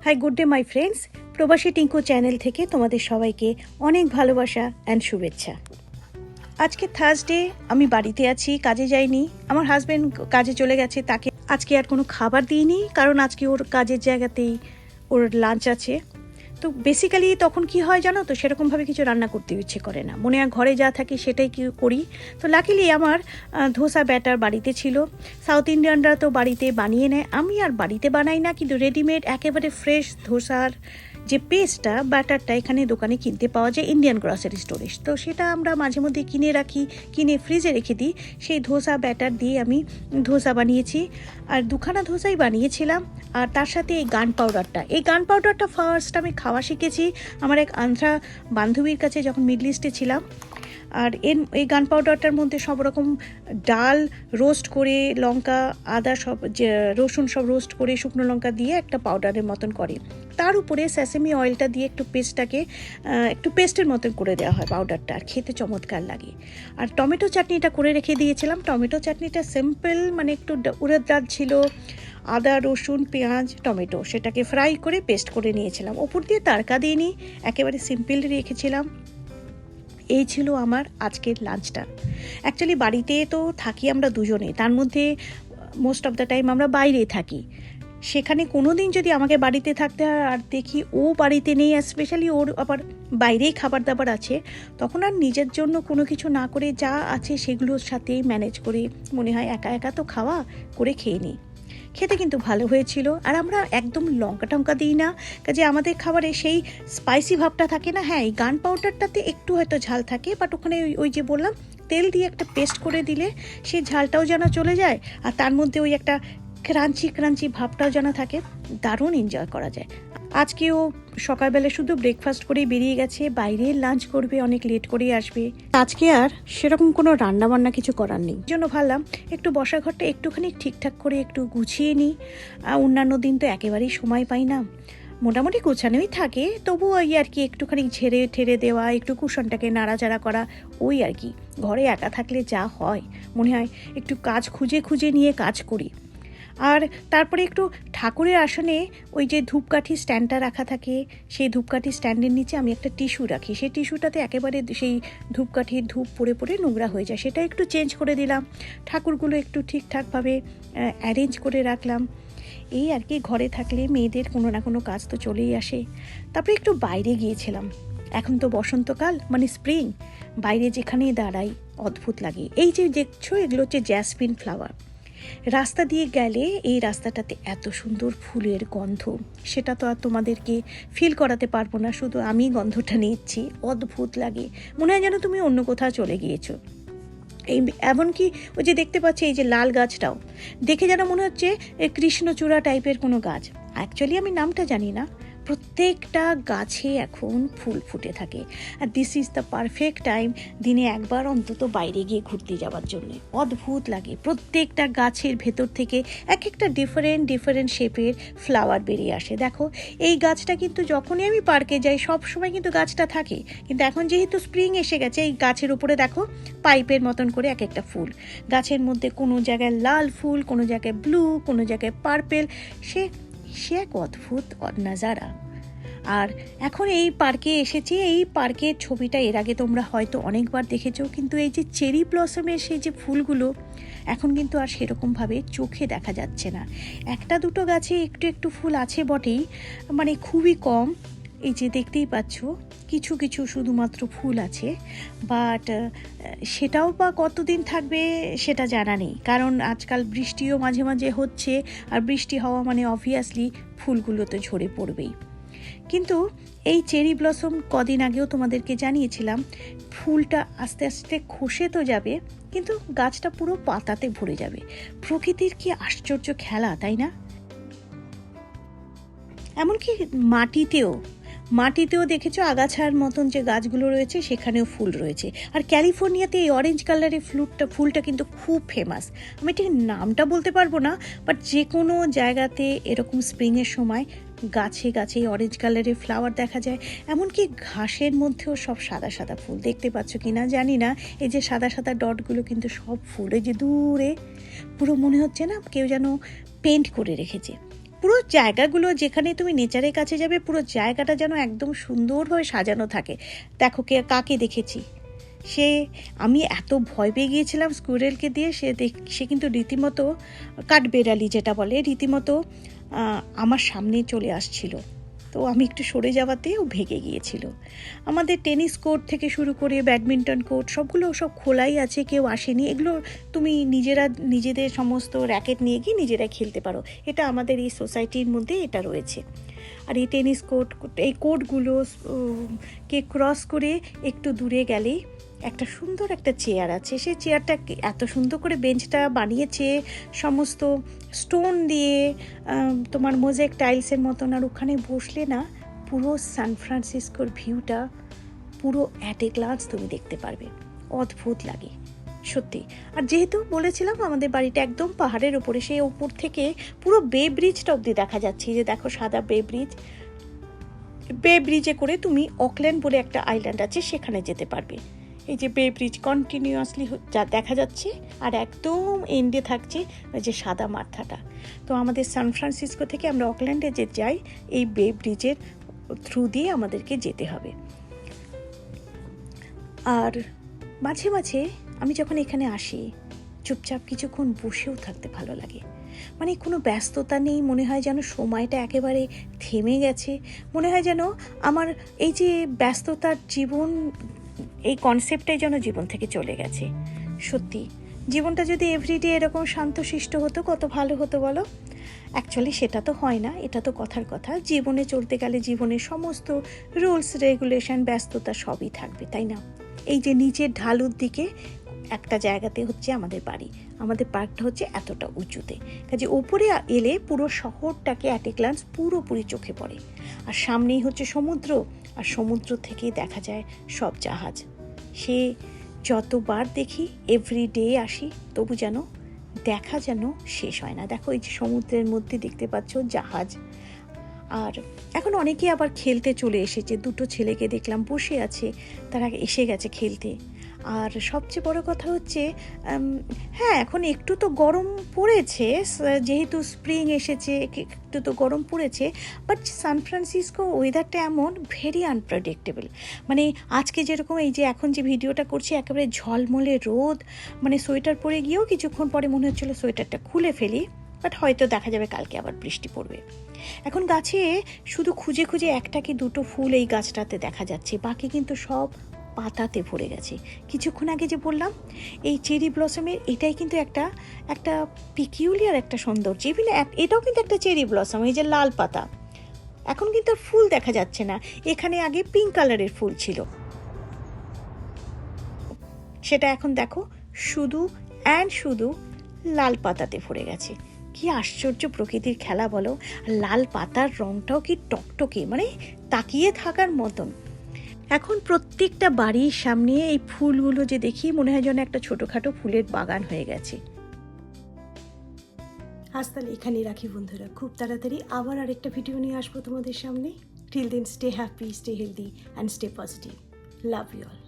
Hi good day my friends, প্রবাসী Tinku channel থেকে তোমাদের সবাইকে অনেক ভালোবাসা অ্যান্ড শুভেচ্ছা। আজকে থার্সডে, আমি বাড়িতে আছি, কাজে যাইনি। আমার হাজব্যান্ড কাজে চলে গেছে, তাকে আজকে আর কোনো খাবার দিইনি, কারণ আজকে ওর কাজের জায়গাতেই ওর লাঞ্চ আছে। তো বেসিক্যালি তখন কি হয় জানো তো, সেরকমভাবে কিছু রান্না করতে ইচ্ছে করে না, মনে হয় ঘরে যা থাকে সেটাই কি করি। তো লাকিলি আমার ধোসা ব্যাটার বাড়িতে ছিল। সাউথ ইন্ডিয়ানরা তো বাড়িতে বানিয়ে নেয়, আমি আর বাড়িতে বানাই না, কিন্তু রেডিমেড একেবারে ফ্রেশ ধোসার যে পেস্টটা, ব্যাটারটা এখানে দোকানে কিনতে পাওয়া যায় ইন্ডিয়ান গ্রসারি স্টোরে। তো সেটা আমরা মাঝে মধ্যে কিনে রাখি, কিনে ফ্রিজে রেখে দিই। সেই ধোসা ব্যাটার দিয়ে আমি ধোসা বানিয়েছি, আর দুখানা ধোসাই বানিয়েছিলাম। আর তার সাথে এই গান পাউডারটা ফার্স্ট আমি খাওয়া শিখেছি আমার এক আন্ধ্রা বান্ধবীর কাছে যখন মিডল ইস্টে ছিলাম। আর এই গান পাউডারটার মধ্যে সব রকম ডাল রোস্ট করে, লঙ্কা আদা সব রসুন সব রোস্ট করে, শুকনো লঙ্কা দিয়ে একটা পাউডারের মতন করে। তার উপরে সেসেমি অয়েলটা দিয়ে একটু পেস্টের মতন করে দেওয়া হয় পাউডারটা, আর খেতে চমৎকার লাগে। আর টমেটো চাটনিটা করে রেখে দিয়েছিলাম। টমেটো চাটনিটা সিম্পল, মানে একটু উড়দ ডাল ছিল, আদা রসুন পেঁয়াজ টমেটো, সেটাকে ফ্রাই করে পেস্ট করে নিয়েছিলাম। ওপর দিয়ে তারকা দিয়ে নিই, একেবারে সিম্পল রেখেছিলাম। এই ছিল আমার আজকের লাঞ্চটা। অ্যাকচুয়ালি বাড়িতে তো থাকি আমরা দুজনে, তার মধ্যে মোস্ট অফ দ্য টাইম আমরা বাইরে থাকি। সেখানে কোনো দিন যদি আমাকে বাড়িতে থাকতে হয় আর দেখি ও বাড়িতে নেই, আর স্পেশালি ওর আবার বাইরেই খাবার দাবার আছে, তখন আর নিজের জন্য কোনো কিছু না করে যা আছে সেগুলোর সাথেই ম্যানেজ করে মনে হয় একা একা তো খাওয়া করে খেয়ে নিই। খেতে কিন্তু ভালো হয়েছিল। আর আমরা একদম লঙ্কা টঙ্কা দিই না, কাজে আমাদের খাবারে সেই স্পাইসি ভাবটা থাকে না। হ্যাঁ, এই গান পাউডারটাতে একটু হয়তো ঝাল থাকে, বাট ওখানে ওই যে বললাম তেল দিয়ে একটা পেস্ট করে দিলে সেই ঝালটাও যেন চলে যায়, আর তার মধ্যে ওই একটা ক্রাঞ্চি ভাবটাও যেন থাকে। দারুণ এনজয় করা যায়। আজকেও সকালবেলা শুধু ব্রেকফাস্ট করেই বেরিয়ে গেছে, বাইরে লাঞ্চ করবে, অনেক লেট করেই আসবে। আজকে আর সেরকম কোনো রান্না বান্না কিছু করার নেই, জন্য ভাবলাম একটু বসার ঘরটা একটুখানি ঠিকঠাক করে একটু গুছিয়ে নিই। অন্যান্য দিন তো একেবারেই সময় পাই না, মোটামুটি গোছানোই থাকে, তবুও ওই আর কি একটুখানি ঝেড়ে ঠেড়ে দেওয়া, একটু কুশনটাকে নাড়াচাড়া করা, ওই আর কি। ঘরে একা থাকলে যা হয়, মনে হয় একটু কাজ খুঁজে নিয়ে কাজ করি। আর তারপরে একটু ঠাকুরের আসনে ওই যে ধূপকাঠি স্ট্যান্ডটা রাখা থাকে, সেই ধূপকাঠি স্ট্যান্ডের নিচে আমি একটা টিস্যু রাখি। সেই টিস্যুটাতে একেবারে সেই ধূপকাঠির ধূপ পড়ে নোংরা হয়ে যায়, সেটা একটু চেঞ্জ করে দিলাম। ঠাকুরগুলো একটু ঠিকঠাকভাবে অ্যারেঞ্জ করে রাখলাম। এই আর কি, ঘরে থাকলে মেয়েদের কোনো না কোনো কাজ তো চলেই আসে। তারপরে একটু বাইরে গিয়েছিলাম। এখন তো বসন্তকাল, মানে স্প্রিং, বাইরে যেখানেই দাঁড়াই অদ্ভুত লাগে। এই যে দেখছো, এগুলো হচ্ছে জ্যাসমিন ফ্লাওয়ার। রাস্তা দিয়ে গেলে এই রাস্তাটাতে এত সুন্দর ফুলের গন্ধ, সেটা তো আর তোমাদেরকে ফিল করাতে পারবো না, শুধু আমি গন্ধটা নিচ্ছি। অদ্ভুত লাগে, মনে হয় যেন তুমি অন্য কোথাও চলে গিয়েছো। এই এমনকি ওই যে দেখতে পাচ্ছি এই যে লাল গাছটাও দেখে যেন মনে হচ্ছে কৃষ্ণচূড়া টাইপের কোনো গাছ। অ্যাকচুয়ালি আমি নামটা জানি না। প্রত্যেকটা গাছে এখন ফুল ফুটে থাকে, আর this is the perfect time দিনে একবার অন্তত বাইরে গিয়ে ঘুরতে যাওয়ার জন্য। অদ্ভুত লাগে, প্রত্যেকটা গাছের ভেতর থেকে এক একটা ডিফারেন্ট শেপের ফ্লাওয়ার বেরিয়ে আসে। দেখো, এই গাছটা কিন্তু যখনই আমি পার্কে যাই সব সময় কিন্তু গাছটা থাকে, কিন্তু এখন যেহেতু স্প্রিং এসে গেছে, এই গাছের উপরে দেখো পাইপের মতন করে এক একটা ফুল। গাছের মধ্যে কোনো জায়গায় লাল ফুল, কোনো জায়গায় ব্লু, কোনো জায়গায় পার্পেল। সে এক অদ্ভুত নাজারা। আর এখন এই পার্কে এসেছি, এই পার্কের ছবিটা এর আগে তোমরা হয়তো অনেকবার দেখেছো, কিন্তু এই যে চেরি ব্লসমের সেই যে ফুলগুলো এখন কিন্তু আর সেরকমভাবে চোখে দেখা যাচ্ছে না। একটা দুটো গাছে একটু ফুল আছে বটেই, মানে খুবই কম। এই যে দেখতেই পাচ্ছ কিছু শুধুমাত্র ফুল আছে, বাট সেটাও বা কতদিন থাকবে সেটা জানা নেই, কারণ আজকাল বৃষ্টিও মাঝে মাঝে হচ্ছে, আর বৃষ্টি হওয়া মানে অবভিয়াসলি ফুলগুলো তো ঝরে পড়বেই। কিন্তু এই চেরি ব্লসম কদিন আগেও তোমাদেরকে জানিয়েছিলাম, ফুলটা আস্তে আস্তে খসে তো যাবে, কিন্তু গাছটা পুরো পাতাতে ভরে যাবে। প্রকৃতির কি আশ্চর্য খেলা, তাই না? এমনকি মাটিতেও দেখেছো আগাছার মতন যে গাছগুলো রয়েছে সেখানেও ফুল রয়েছে। আর ক্যালিফোর্নিয়াতে এই অরেঞ্জ কালারের ফুলটা কিন্তু খুব ফেমাস। আমি ঠিক নামটা বলতে পারবো না, বাট যে কোনো জায়গাতে এরকম স্প্রিংয়ের সময় গাছে এই অরেঞ্জ কালারের ফ্লাওয়ার দেখা যায়। এমনকি ঘাসের মধ্যেও সব সাদা ফুল, দেখতে পাচ্ছ কি না জানি না। এই যে সাদা ডটগুলো কিন্তু সব ফুল। এই যে দূরে পুরো মনে হচ্ছে না কেউ যেন পেন্ট করে রেখেছে। পুরো জায়গাগুলো যেখানে তুমি নেচারের কাছে যাবে পুরো জায়গাটা যেন একদম সুন্দরভাবে সাজানো থাকে। দেখো কাকে দেখেছি, আমি এত ভয় পেয়ে গিয়েছিলাম স্কুইরেলকে দিয়ে, সে কিন্তু রীতিমতো কাঠবেড়ালি যেটা বলে রীতিমতো আমার সামনে চলে আসছিল। তো আমি একটু সরে যাওয়াতে ও ভেগে গিয়েছিল। আমাদের টেনিস কোর্ট থেকে শুরু করে ব্যাডমিন্টন কোর্ট সব খোলাই আছে, কেউ আসেনি। এগুলো তুমি নিজেদের সমস্ত র্যাকেট নিয়ে গিয়ে নিজেরা খেলতে পারো। এটা আমাদের এই সোসাইটির মধ্যে এটা রয়েছে। আর এই টেনিস এই কোর্টগুলো কে ক্রস করে একটু দূরে গেলেই একটা সুন্দর একটা চেয়ার আছে। সেই চেয়ারটা এত সুন্দর করে বেঞ্চটা বানিয়েছে সমস্ত স্টোন দিয়ে, তোমার মোজাইক টাইলসের মতন। আর ওখানে বসলে না পুরো সান ফ্রান্সিসকোর ভিউটা পুরো অ্যাট এ গ্লান্স তুমি দেখতে পারবে। অদ্ভুত লাগে সত্যি। আর যেহেতু বলেছিলাম আমাদের বাড়িটা একদম পাহাড়ের ওপরে, সেই ওপর থেকে পুরো বে ব্রিজটা অবধি দেখা যাচ্ছে। যে দেখো সাদা বে ব্রিজে করে তুমি অকল্যান্ড বলে একটা আইল্যান্ড আছে সেখানে যেতে পারবে। এই যে বে ব্রিজ কন্টিনিউয়াসলি যা দেখা যাচ্ছে, আর একদম এন্ডে থাকছে ওই যে সাদা মাথাটা। তো আমাদের সান ফ্রান্সিসকো থেকে আমরা অকল্যান্ডে যে যাই এই বে ব্রিজের থ্রু দিয়ে আমাদেরকে যেতে হবে। আর মাঝে মাঝে আমি যখন এখানে আসি চুপচাপ কিছুক্ষণ বসেও থাকতে ভালো লাগে। মানে কোনো ব্যস্ততা নেই, মনে হয় যেন সময়টা একেবারে থেমে গেছে। মনে হয় যেন আমার এই যে ব্যস্ততার জীবন, এই কনসেপ্টটাই যেন জীবন থেকে চলে গেছে। সত্যি জীবনটা যদি এভরিডে এরকম শান্তশিষ্ট হতো কত ভালো হতো বলো। অ্যাকচুয়ালি সেটা তো হয় না, এটা তো কথার কথা। জীবনে চলতে গেলে জীবনের সমস্ত রুলস রেগুলেশন ব্যস্ততা সবই থাকবে, তাই না? এই যে নিচের ঢালুর দিকে একটা জায়গাতে হচ্ছে আমাদের বাড়ি, আমাদের পার্কটা হচ্ছে এতটা উঁচুতে, কাজে ওপরে এলে পুরো শহরটাকে অ্যাট এ গ্লান্স পুরোপুরি চোখে পড়ে। আর সামনেই হচ্ছে সমুদ্র, আর সমুদ্র থেকে দেখা যায় সব জাহাজ। সে যতবার দেখি এভরিডে আসি তবু যেন দেখা যেন শেষ হয় না। দেখো এই যে সমুদ্রের মধ্যে দেখতে পাচ্ছ জাহাজ। আর এখন অনেকে আবার খেলতে চলে এসেছে, দুটো ছেলেকে দেখলাম বসে আছে, তারা এসে গেছে খেলতে। আর সবচেয়ে বড় কথা হচ্ছে হ্যাঁ এখন একটু তো গরম পড়েছে, যেহেতু স্প্রিং এসেছে একটু তো গরম পড়েছে, বাট সান ফ্রান্সিসকো ওয়েদারটা এমন ভেরি আনপ্রেডিক্টেবল। মানে আজকে যেরকম এই যে এখন যে ভিডিওটা করছি একেবারে ঝলমলে রোদ, মানে সোয়েটার পরে গিয়েও কিছুক্ষণ পরে মনে হচ্ছিলো সোয়েটারটা খুলে ফেলি, বাট হয়তো দেখা যাবে কালকে আবার বৃষ্টি পড়বে। এখন গাছে শুধু খুঁজে খুঁজে একটা কি দুটো ফুল এই গাছটাতে দেখা যাচ্ছে, বাকি কিন্তু সব পাতাতে ভরে গেছে। কিছুক্ষণ আগে যে বললাম এই চেরি ব্লসমের এটাই কিন্তু একটা পিকিউলিয়ার একটা সৌন্দর্য। ইভেন এটাও কিন্তু একটা চেরি ব্লসম, এই যে লাল পাতা, এখন কিন্তু আর ফুল দেখা যাচ্ছে না। এখানে আগে পিঙ্ক কালারের ফুল ছিল, সেটা এখন দেখো শুধু লাল পাতাতে ভরে গেছে। কি আশ্চর্য প্রকৃতির খেলা বলো। লাল পাতার রংটাও কি টকটকে, মানে তাকিয়ে থাকার মতন। এখন প্রত্যেকটা বাড়ির সামনে এই ফুলগুলো যে দেখি মনে হয় যেন একটা ছোটোখাটো ফুলের বাগান হয়ে গেছে। আজ তাহলে এখানেই রাখি বন্ধুরা, খুব তাড়াতাড়ি আবার আরেকটা ভিডিও নিয়ে আসবো তোমাদের সামনে। Till then stay happy, stay healthy and stay positive. Love you all.